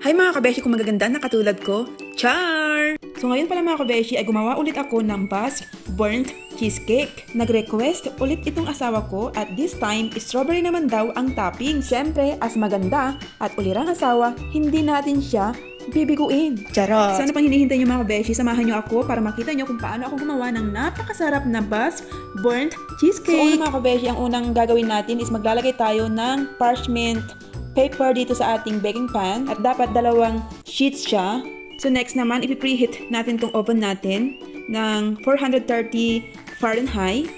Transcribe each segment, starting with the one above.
Hi mga kabeshi kung magaganda na katulad ko. Char! So ngayon pala mga kabeshi ay gumawa ulit ako ng Basque burnt cheesecake. Nag-request ulit itong asawa ko at this time strawberry naman daw ang topping. Siyempre as maganda at ulirang asawa, hindi natin siya bibiguin. Charot! Sana pang hinihintay nyo mga kabeshi, samahan nyo ako para makita nyo kung paano ako gumawa ng napakasarap na Basque burnt cheesecake. So una mga kabeshi, ang unang gagawin natin is maglalagay tayo ng parchment paper dito sa ating baking pan at dapat 2 sheets siya. So next naman, ipipreheat natin tong oven natin ng 430 Fahrenheit.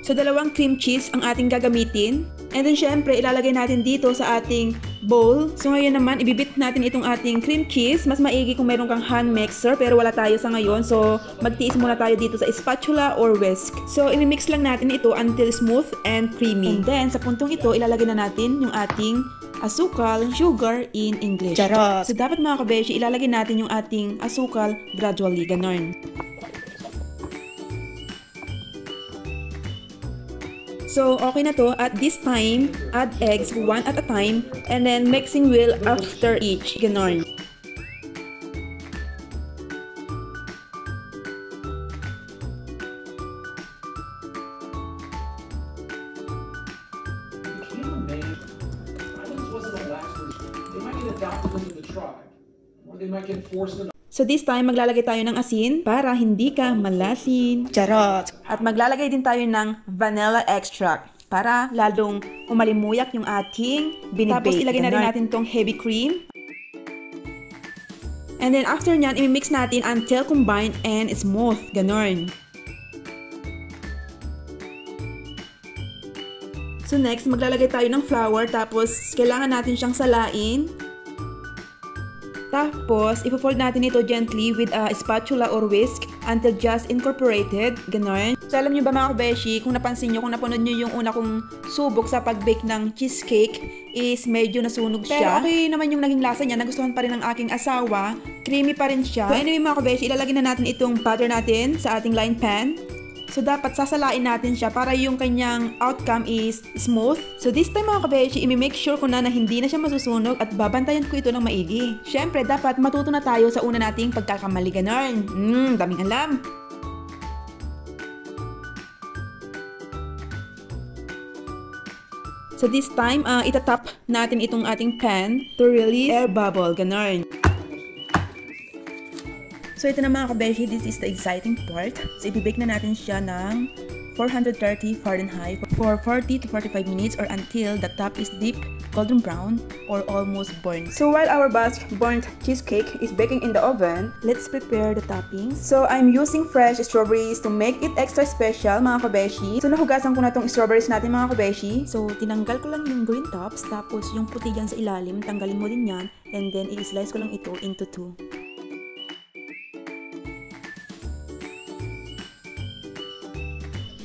So 2 cream cheese ang ating gagamitin. And then syempre, ilalagay natin dito sa ating bowl. So ngayon naman, ibibit natin itong ating cream cheese. Mas maigi kung meron kang hand mixer pero wala tayo sa ngayon. So magtiis muna tayo dito sa spatula or whisk. So imimix lang natin ito until smooth and creamy. And then sa puntong ito, ilalagay na natin yung ating asukal, sugar in English. Charot! So dapat mga kabeshi, ilalagay natin yung ating asukal gradually, ganon. So, okay na to. At this time, add eggs 1 at a time and then mixing well after each. Ganon. So this time, maglalagay tayo ng asin para hindi ka malasin. Charot! At maglalagay din tayo ng vanilla extract para lalong umalimuyak yung ating binibake. Tapos ilagay na rin natin tong heavy cream. And then after nyan, imimix natin until combined and smooth. Ganon. So next, maglalagay tayo ng flour. Tapos kailangan natin siyang salain. Tapos, ipo-fold natin ito gently with a spatula or whisk until just incorporated. Ganon. So, alam nyo ba mga kabeshi, kung napansin nyo, kung napanood nyo yung una kong subok sa pag-bake ng cheesecake is medyo nasunog siya. Pero okay naman yung naging lasa niya. Nagustuhan pa rin ng aking asawa. Creamy pa rin siya. So, anyway mga kabeshi, ilalagay na natin itong butter natin sa ating lined pan. So, dapat sasalain natin siya para yung kanyang outcome is smooth. So, this time mga kabeshi, imi-make sure ko na hindi na siya masusunog at babantayan ko ito ng maigi. Siyempre, dapat matuto na tayo sa una nating pagkakamali. Ganon. Daming alam. So, this time, itatap natin itong ating pan to release air bubble. Ganon. So ito na mga kabeshi, this is the exciting part. So ibibake na natin siya ng 430 Fahrenheit for 40 to 45 minutes or until the top is deep golden brown or almost burnt. So while our Basque burnt cheesecake is baking in the oven, let's prepare the toppings. So I'm using fresh strawberries to make it extra special mga kabeshi. So nahugasan ko na tong strawberries natin mga kabeshi. So tinanggal ko lang yung green tops, tapos yung puti dyan sa ilalim, tanggalin mo din yan, and then i-slice ko lang ito into 2.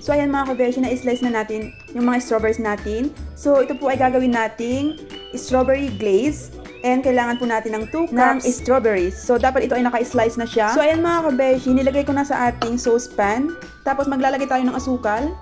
So ayan mga kabeshi, na-slice na natin yung mga strawberries natin. So ito po ay gagawin nating strawberry glaze. And kailangan po natin ng 2 cups ng strawberries. So dapat ito ay naka-slice na siya. So ayan mga kabeshi, nilagay ko na sa ating saucepan. Tapos maglalagay tayo ng asukal.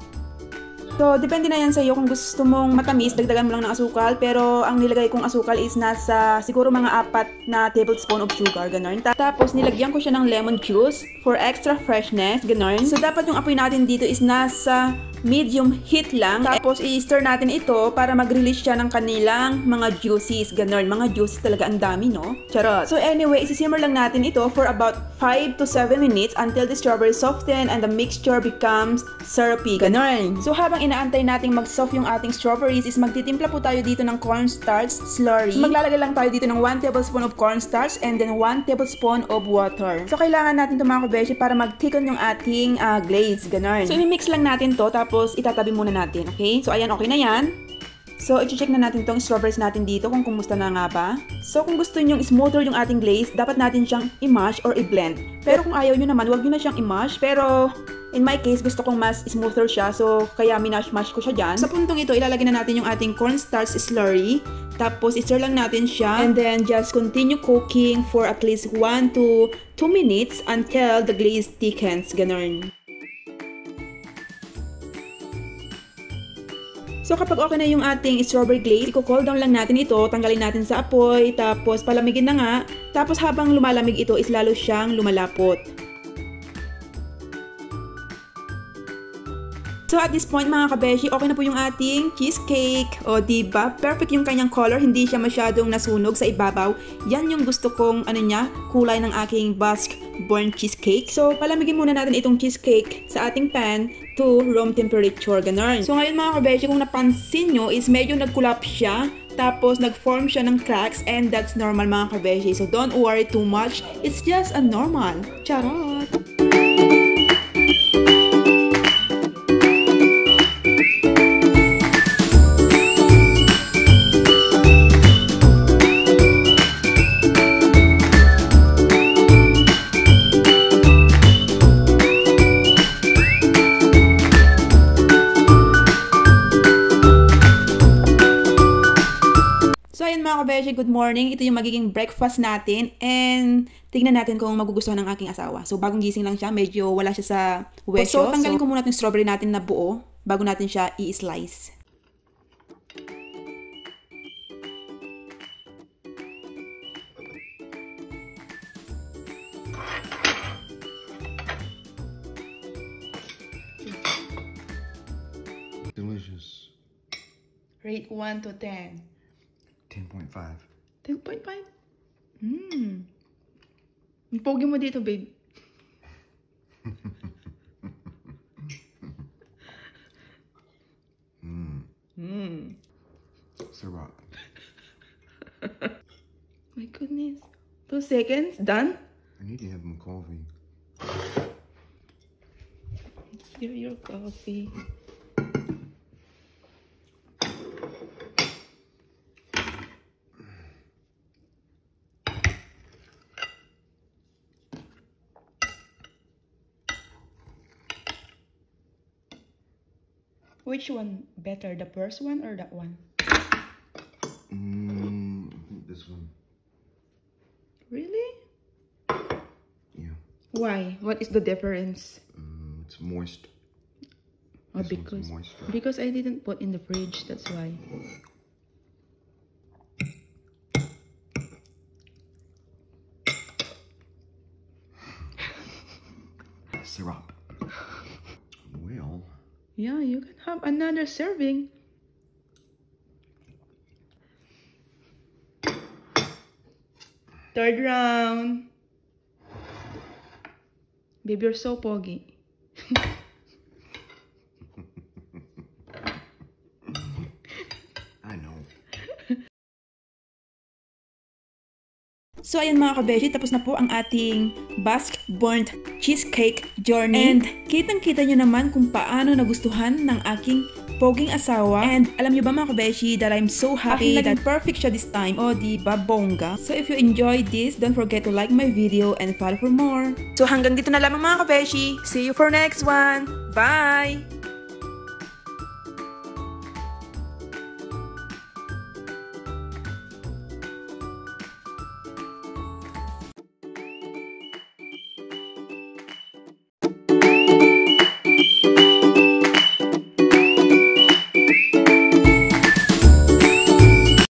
So depende na yan sa iyo kung gusto mong matamis, dagdagan mo lang ng asukal. Pero ang nilagay kong asukal is nasa siguro mga 4 na tablespoon of sugar, ganon. Tapos nilagyan ko siya ng lemon juice for extra freshness, ganon. So dapat yung apoy natin dito is nasa medium heat lang. Tapos i-stir natin ito para mag-release siya ng kanilang mga juices, ganon. Mga juices talaga ang dami, no? Charot! So anyway, isi-simmer lang natin ito for about 5 to 7 minutes until the strawberry soften and the mixture becomes syrupy, ganon. So habang inaantay nating mag-soft yung ating strawberries is magtitimpla po tayo dito ng cornstarch slurry. So maglalagay lang tayo dito ng 1 tablespoon of cornstarch and then 1 tablespoon of water. So kailangan natin ito mga kabeshi para mag-thicken yung ating glaze, ganon. So i-mix lang natin to, tapos itatabi muna natin, okay? So ayan, okay na yan. So i-check na natin itong strawberries natin dito kung kumusta na nga ba. So kung gusto nyo smoother yung ating glaze, dapat natin siyang i-mash or i-blend. Pero kung ayaw nyo naman, huwag nyo na siyang i-mash. Pero in my case, gusto kong mas smoother siya. So kaya minash-mash ko siya dyan. Sa puntong ito, ilalagay na natin yung ating cornstarch slurry. Tapos i-stir lang natin siya. And then just continue cooking for at least 1 to 2 minutes until the glaze thickens. Ganon. So kapag okay na yung ating strawberry glaze, i-cool down lang natin ito, tanggalin natin sa apoy, tapos palamigin na nga. Tapos habang lumalamig ito is lalo siyang lumalapot. So at this point mga kabeshi, okay na po yung ating cheesecake. O diba? Perfect yung kanyang color, hindi siya masyadong nasunog sa ibabaw. Yan yung gusto kong kulay ng aking Basque born cheesecake. So palamigin muna natin itong cheesecake sa ating pan to room temperature, ganun. So ngayon mga kabeshi, kung napansin nyo is medyo nag-collapse siya. Tapos nag-form siya ng cracks and that's normal mga kabeshi. So don't worry too much. It's just a normal. Charot! Mga kabeshi, good morning. Ito yung magiging breakfast natin and tignan natin kung magugustuhan ng aking asawa. So bagong gising lang siya, medyo wala siya sa wesyo. So tanggalin ko muna yung strawberry natin na buo bago natin siya i-slice. Delicious. Rate 1 to 10. 10.5. 10.5? Ang pogi mo dito, babe. Syrup. My goodness. 2 seconds? Done? I need to have my coffee. Here your coffee. Which one better, the first one or that one? I think this one. Really? Yeah. Why? What is the difference? It's moist. Oh, This one's moister. because I didn't put in the fridge, that's why. Syrup. Well. Yeah, you can have another serving. Third round. Babe, you're so pogi. I know. So ayan mga kabeshi, tapos na po ang ating Basque burnt cheesecake journey. And kitang-kita nyo naman kung paano nagustuhan ng aking poging asawa. And alam nyo ba mga kabeshi that I'm so happy that perfect siya this time. O diba, bongga? So if you enjoyed this, don't forget to like my video and follow for more. So hanggang dito na lamang mga kabeshi. See you for next one. Bye!